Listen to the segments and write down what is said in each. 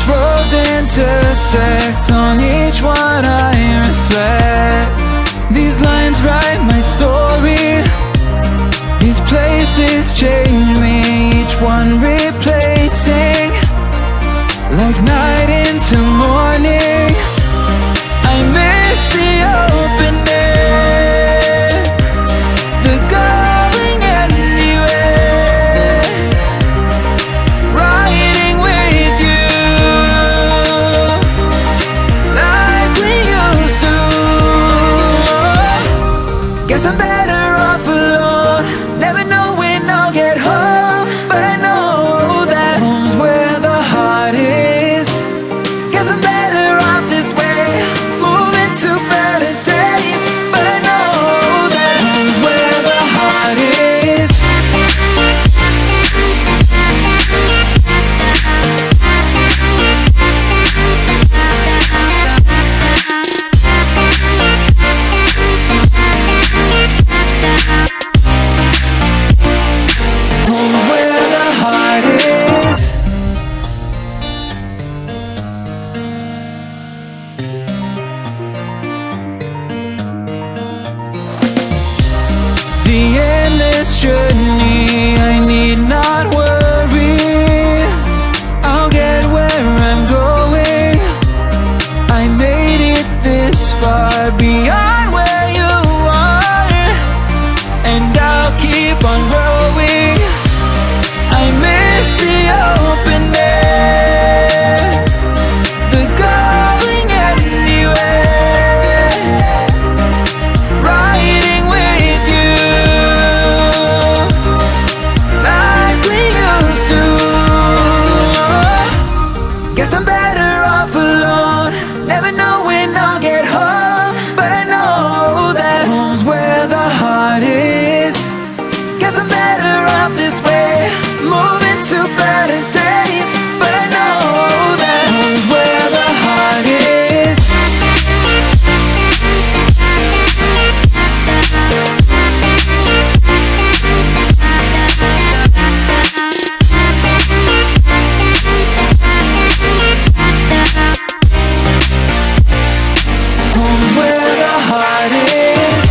These roads intersect, on each one I reflect. These lines write my story, these places change me, each one replacing, like night into morning. I miss the open air, the going anywhere, riding with you, like we used to. Guess I'm better off alone, never know when I'll get home, but I know that home's where the heart is. Guess I'm better off this way, moving to better days, but I know that home's where the heart is. Home's where the heart is. The endless journey, I need not worry, I'll get where I'm going. I made it this far, beyond where you are, and I'll keep on growing. I miss the open air, the going anywhere, riding with you, like we used to. Guess I'm better off alone, never know when I'll get home, but I know that home's where the heart is. Guess I'm better off this way, moving to better days, but I know that home's where the heart is. Home's where the heart is.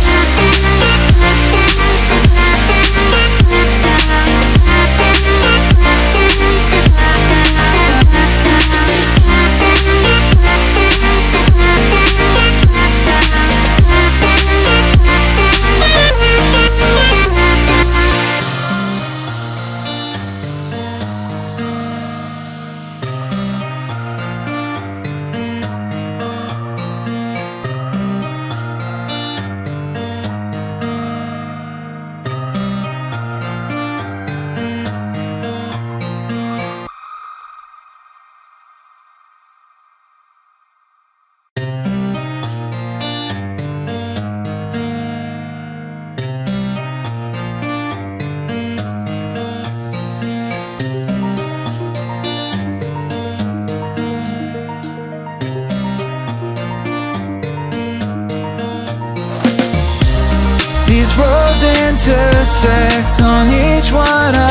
These roads intersect, on each one I